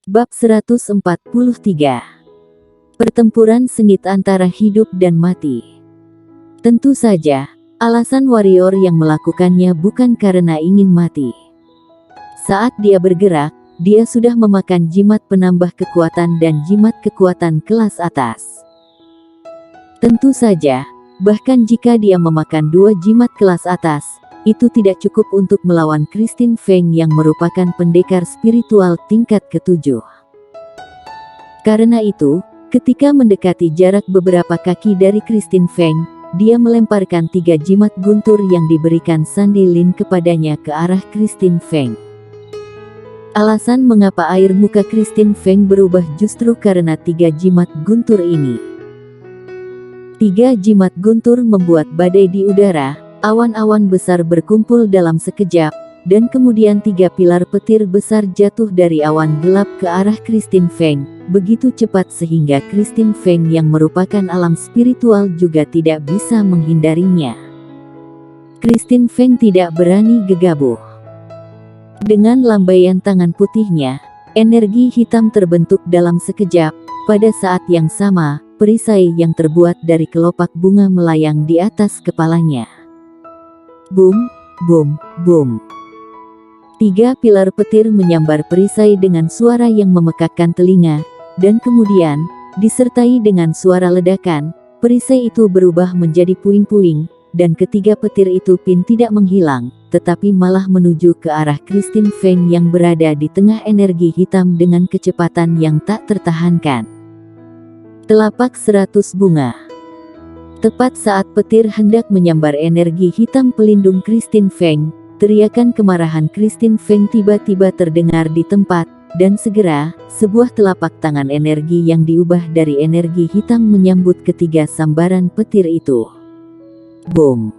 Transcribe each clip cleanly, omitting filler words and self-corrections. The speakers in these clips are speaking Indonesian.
Bab 143. Pertempuran sengit antara hidup dan mati. Tentu saja, alasan warrior yang melakukannya bukan karena ingin mati. Saat dia bergerak, dia sudah memakan jimat penambah kekuatan dan jimat kekuatan kelas atas. Tentu saja, bahkan jika dia memakan 2 jimat kelas atas, itu tidak cukup untuk melawan Christine Feng yang merupakan pendekar spiritual tingkat ke-7. Karena itu, ketika mendekati jarak beberapa kaki dari Christine Feng, dia melemparkan 3 jimat guntur yang diberikan Sandy Lin kepadanya ke arah Christine Feng. Alasan mengapa air muka Christine Feng berubah justru karena 3 jimat guntur ini. 3 jimat guntur membuat badai di udara. Awan-awan besar berkumpul dalam sekejap, dan kemudian 3 pilar petir besar jatuh dari awan gelap ke arah Christine Feng, begitu cepat sehingga Christine Feng yang merupakan alam spiritual juga tidak bisa menghindarinya. Christine Feng tidak berani gegabah. Dengan lambaian tangan putihnya, energi hitam terbentuk dalam sekejap. Pada saat yang sama, perisai yang terbuat dari kelopak bunga melayang di atas kepalanya. Boom, boom, boom. 3 pilar petir menyambar perisai dengan suara yang memekakkan telinga, dan kemudian, disertai dengan suara ledakan, perisai itu berubah menjadi puing-puing, dan ketiga petir itu tidak menghilang, tetapi malah menuju ke arah Christine Feng yang berada di tengah energi hitam dengan kecepatan yang tak tertahankan. Telapak 100 bunga. Tepat saat petir hendak menyambar energi hitam pelindung Christine Feng, teriakan kemarahan Christine Feng tiba-tiba terdengar di tempat, dan segera, sebuah telapak tangan energi yang diubah dari energi hitam menyambut ketiga sambaran petir itu. Boom!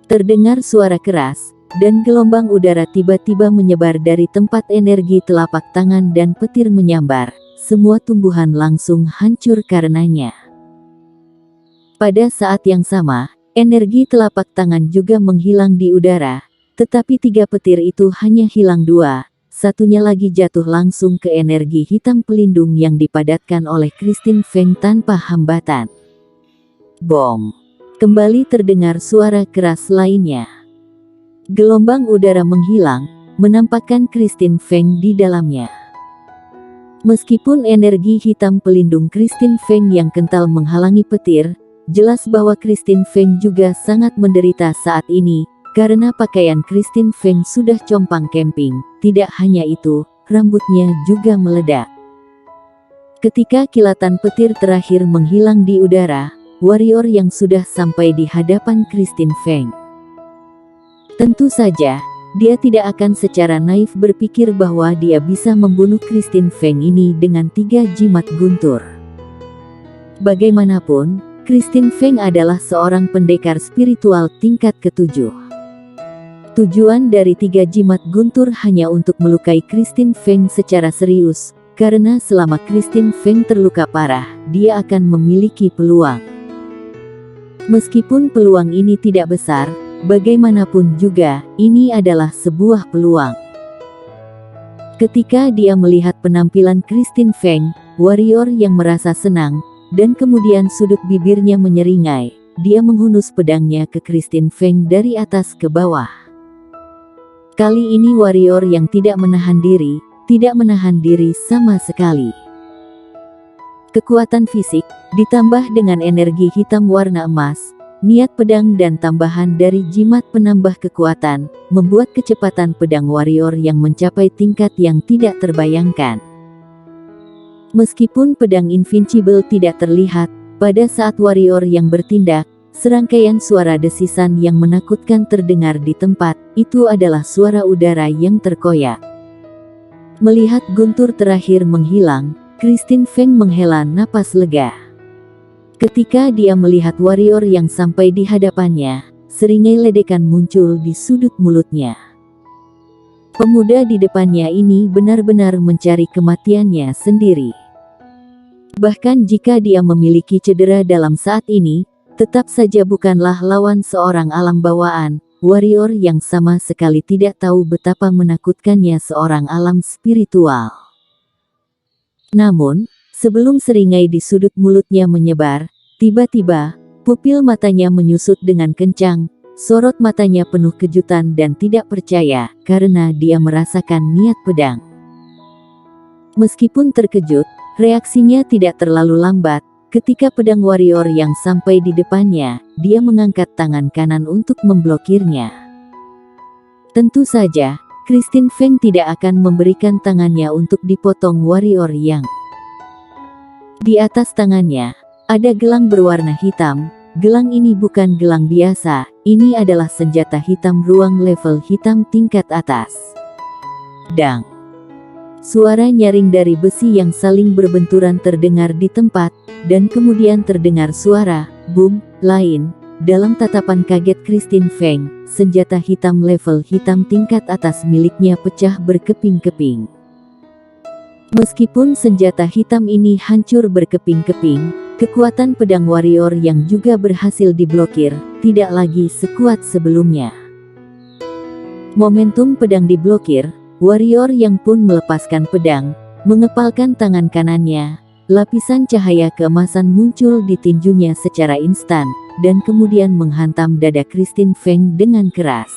Terdengar suara keras, dan gelombang udara tiba-tiba menyebar dari tempat energi telapak tangan dan petir menyambar. Semua tumbuhan langsung hancur karenanya. Pada saat yang sama, energi telapak tangan juga menghilang di udara, tetapi 3 petir itu hanya hilang 2, satunya lagi jatuh langsung ke energi hitam pelindung yang dipadatkan oleh Christine Feng tanpa hambatan. Bom! Kembali terdengar suara keras lainnya. Gelombang udara menghilang, menampakkan Christine Feng di dalamnya. Meskipun energi hitam pelindung Christine Feng yang kental menghalangi petir, jelas bahwa Christine Feng juga sangat menderita saat ini, karena pakaian Christine Feng sudah compang camping. Tidak hanya itu, rambutnya juga meledak. Ketika kilatan petir terakhir menghilang di udara, warrior yang sudah sampai di hadapan Christine Feng. Tentu saja, dia tidak akan secara naif berpikir bahwa dia bisa membunuh Christine Feng ini dengan 3 jimat guntur. Bagaimanapun, Christine Feng adalah seorang pendekar spiritual tingkat ke-7. Tujuan dari 3 jimat guntur hanya untuk melukai Christine Feng secara serius, karena selama Christine Feng terluka parah, dia akan memiliki peluang. Meskipun peluang ini tidak besar, bagaimanapun juga, ini adalah sebuah peluang. Ketika dia melihat penampilan Christine Feng, warrior yang merasa senang, dan kemudian sudut bibirnya menyeringai, dia menghunus pedangnya ke Christine Feng dari atas ke bawah. Kali ini warrior yang tidak menahan diri sama sekali. Kekuatan fisik, ditambah dengan energi hitam warna emas, niat pedang dan tambahan dari jimat penambah kekuatan, membuat kecepatan pedang warrior yang mencapai tingkat yang tidak terbayangkan. Meskipun pedang invincible tidak terlihat, pada saat warrior yang bertindak, serangkaian suara desisan yang menakutkan terdengar di tempat. Itu adalah suara udara yang terkoyak. Melihat guntur terakhir menghilang, Christine Feng menghela napas lega. Ketika dia melihat warrior yang sampai di hadapannya, seringai ledekan muncul di sudut mulutnya. Pemuda di depannya ini benar-benar mencari kematiannya sendiri. Bahkan jika dia memiliki cedera dalam saat ini, tetap saja bukanlah lawan seorang alam bawaan, warrior yang sama sekali tidak tahu betapa menakutkannya seorang alam spiritual. Namun, sebelum seringai di sudut mulutnya menyebar, tiba-tiba, pupil matanya menyusut dengan kencang, sorot matanya penuh kejutan dan tidak percaya, karena dia merasakan niat pedang. Meskipun terkejut, reaksinya tidak terlalu lambat. Ketika pedang warrior yang sampai di depannya, dia mengangkat tangan kanan untuk memblokirnya. Tentu saja, Christine Feng tidak akan memberikan tangannya untuk dipotong warrior yang. Di atas tangannya, ada gelang berwarna hitam. Gelang ini bukan gelang biasa, ini adalah senjata hitam ruang level hitam tingkat atas. Dang! Suara nyaring dari besi yang saling berbenturan terdengar di tempat, dan kemudian terdengar suara boom lain. Dalam tatapan kaget Christine Feng, senjata hitam level hitam tingkat atas miliknya pecah berkeping-keping. Meskipun senjata hitam ini hancur berkeping-keping, kekuatan pedang warrior yang juga berhasil diblokir, tidak lagi sekuat sebelumnya. Momentum pedang diblokir, warrior yang pun melepaskan pedang, mengepalkan tangan kanannya. Lapisan cahaya keemasan muncul di tinjunya secara instan, dan kemudian menghantam dada Christine Feng dengan keras.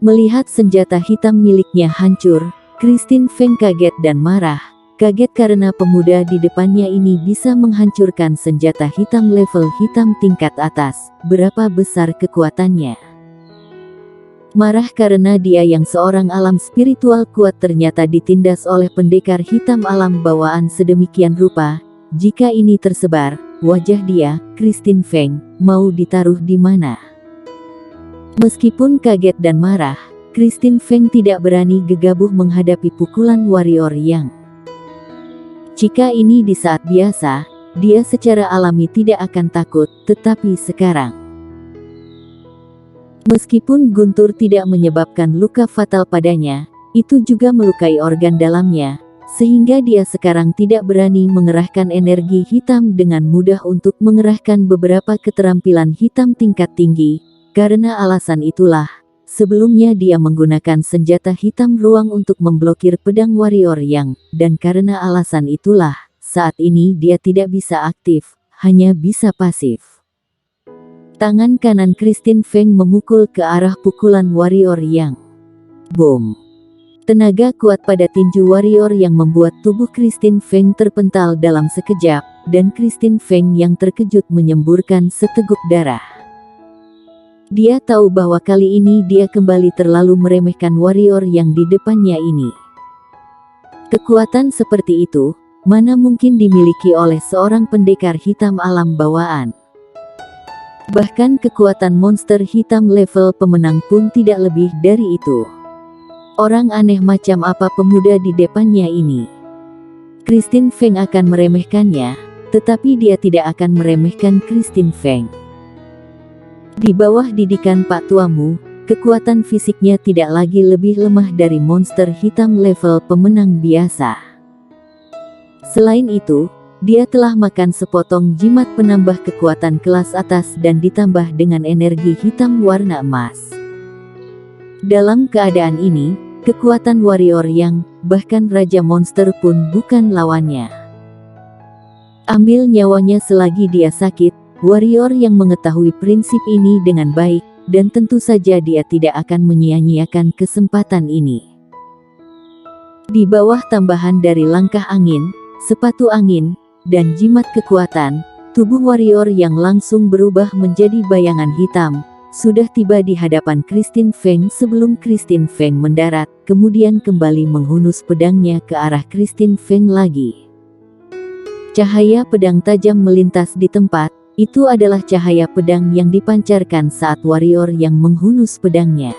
Melihat senjata hitam miliknya hancur, Christine Feng kaget dan marah. Kaget karena pemuda di depannya ini bisa menghancurkan senjata hitam level hitam tingkat atas. Berapa besar kekuatannya? Marah karena dia yang seorang alam spiritual kuat ternyata ditindas oleh pendekar hitam alam bawaan sedemikian rupa. Jika ini tersebar, wajah dia, Christine Feng, mau ditaruh di mana? Meskipun kaget dan marah, Christine Feng tidak berani gegabah menghadapi pukulan warrior yang. Jika ini di saat biasa, dia secara alami tidak akan takut, tetapi sekarang. Meskipun guntur tidak menyebabkan luka fatal padanya, itu juga melukai organ dalamnya, sehingga dia sekarang tidak berani mengerahkan energi hitam dengan mudah untuk mengerahkan beberapa keterampilan hitam tingkat tinggi. Karena alasan itulah, sebelumnya dia menggunakan senjata hitam ruang untuk memblokir pedang warrior yang, dan karena alasan itulah, saat ini dia tidak bisa aktif, hanya bisa pasif. Tangan kanan Christine Feng memukul ke arah pukulan warrior yang. Boom! Tenaga kuat pada tinju warrior yang membuat tubuh Christine Feng terpental dalam sekejap, dan Christine Feng yang terkejut menyemburkan seteguk darah. Dia tahu bahwa kali ini dia kembali terlalu meremehkan warrior yang di depannya ini. Kekuatan seperti itu, mana mungkin dimiliki oleh seorang pendekar hitam alam bawaan. Bahkan kekuatan monster hitam level pemenang pun tidak lebih dari itu. Orang aneh macam apa pemuda di depannya ini? Christine Feng akan meremehkannya, tetapi dia tidak akan meremehkan Christine Feng. Di bawah didikan Pak Tuamu, kekuatan fisiknya tidak lagi lebih lemah dari monster hitam level pemenang biasa. Selain itu, dia telah makan sepotong jimat penambah kekuatan kelas atas dan ditambah dengan energi hitam warna emas. Dalam keadaan ini, kekuatan warrior yang, bahkan Raja Monster pun bukan lawannya. Ambil nyawanya selagi dia sakit, warrior yang mengetahui prinsip ini dengan baik, dan tentu saja dia tidak akan menyia-nyiakan kesempatan ini. Di bawah tambahan dari langkah angin, sepatu angin, dan jimat kekuatan, tubuh warrior yang langsung berubah menjadi bayangan hitam, sudah tiba di hadapan Christine Feng sebelum Christine Feng mendarat, kemudian kembali menghunus pedangnya ke arah Christine Feng lagi. Cahaya pedang tajam melintas di tempat, itu adalah cahaya pedang yang dipancarkan saat warrior yang menghunus pedangnya.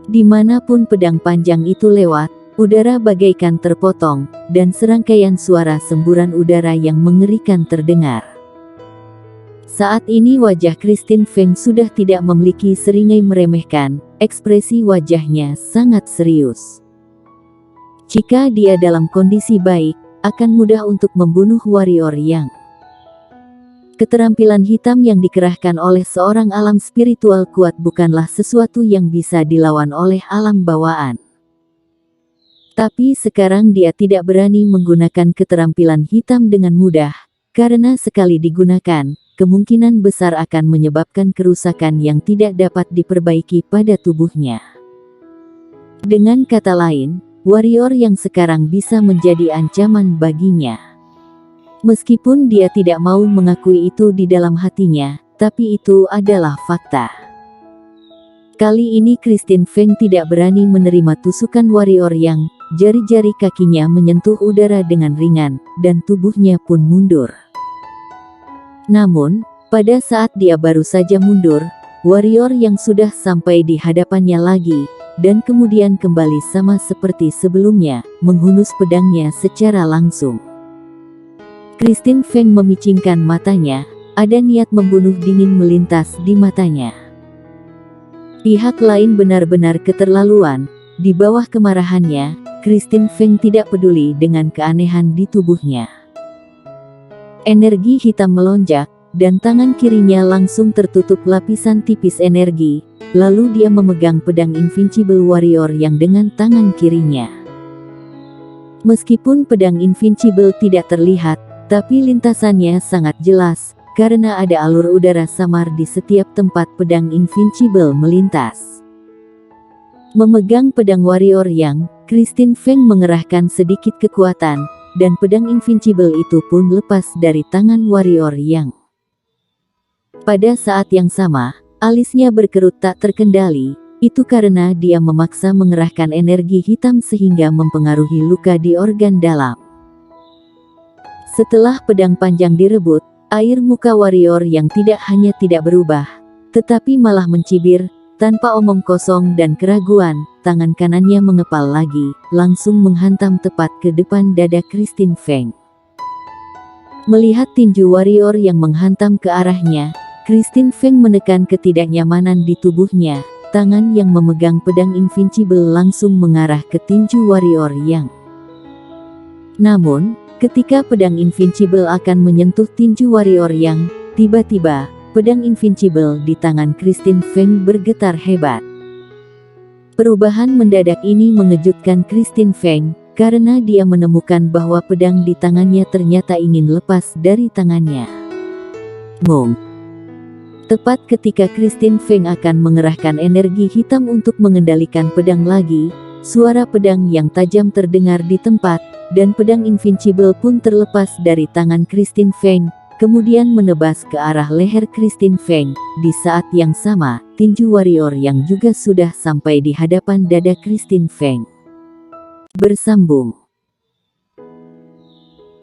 Dimanapun pedang panjang itu lewat, udara bagaikan terpotong, dan serangkaian suara semburan udara yang mengerikan terdengar. Saat ini wajah Christine Feng sudah tidak memiliki seringai meremehkan, ekspresi wajahnya sangat serius. Jika dia dalam kondisi baik, akan mudah untuk membunuh warrior yang. Keterampilan hitam yang dikerahkan oleh seorang alam spiritual kuat bukanlah sesuatu yang bisa dilawan oleh alam bawaan. Tapi sekarang dia tidak berani menggunakan keterampilan hitam dengan mudah, karena sekali digunakan, kemungkinan besar akan menyebabkan kerusakan yang tidak dapat diperbaiki pada tubuhnya. Dengan kata lain, warrior yang sekarang bisa menjadi ancaman baginya. Meskipun dia tidak mau mengakui itu di dalam hatinya, tapi itu adalah fakta. Kali ini Christine Feng tidak berani menerima tusukan warrior yang jari-jari kakinya menyentuh udara dengan ringan, dan tubuhnya pun mundur. Namun, pada saat dia baru saja mundur, warrior yang sudah sampai di hadapannya lagi, dan kemudian kembali sama seperti sebelumnya, menghunus pedangnya secara langsung. Christine Feng memicingkan matanya, ada niat membunuh dingin melintas di matanya. Pihak lain benar-benar keterlaluan. Di bawah kemarahannya, Christine Feng tidak peduli dengan keanehan di tubuhnya. Energi hitam melonjak, dan tangan kirinya langsung tertutup lapisan tipis energi, lalu dia memegang pedang Invincible Warrior yang dengan tangan kirinya. Meskipun pedang Invincible tidak terlihat, tapi lintasannya sangat jelas, karena ada alur udara samar di setiap tempat pedang Invincible melintas. Memegang pedang warrior yang, Christine Feng mengerahkan sedikit kekuatan, dan pedang Invincible itu pun lepas dari tangan warrior yang. Pada saat yang sama, alisnya berkerut tak terkendali, itu karena dia memaksa mengerahkan energi hitam sehingga mempengaruhi luka di organ dalam. Setelah pedang panjang direbut, air muka warrior yang tidak hanya tidak berubah, tetapi malah mencibir, tanpa omong kosong dan keraguan, tangan kanannya mengepal lagi, langsung menghantam tepat ke depan dada Christine Feng. Melihat tinju warrior yang menghantam ke arahnya, Christine Feng menekan ketidaknyamanan di tubuhnya, tangan yang memegang pedang Invincible langsung mengarah ke tinju warrior yang. Namun, ketika pedang Invincible akan menyentuh tinju warrior yang, tiba-tiba, pedang Invincible di tangan Christine Feng bergetar hebat. Perubahan mendadak ini mengejutkan Christine Feng, karena dia menemukan bahwa pedang di tangannya ternyata ingin lepas dari tangannya. Mung. Tepat ketika Christine Feng akan mengerahkan energi hitam untuk mengendalikan pedang lagi, suara pedang yang tajam terdengar di tempat, dan pedang Invincible pun terlepas dari tangan Christine Feng, kemudian menebas ke arah leher Christine Feng. Di saat yang sama, tinju warrior yang juga sudah sampai di hadapan dada Christine Feng. Bersambung.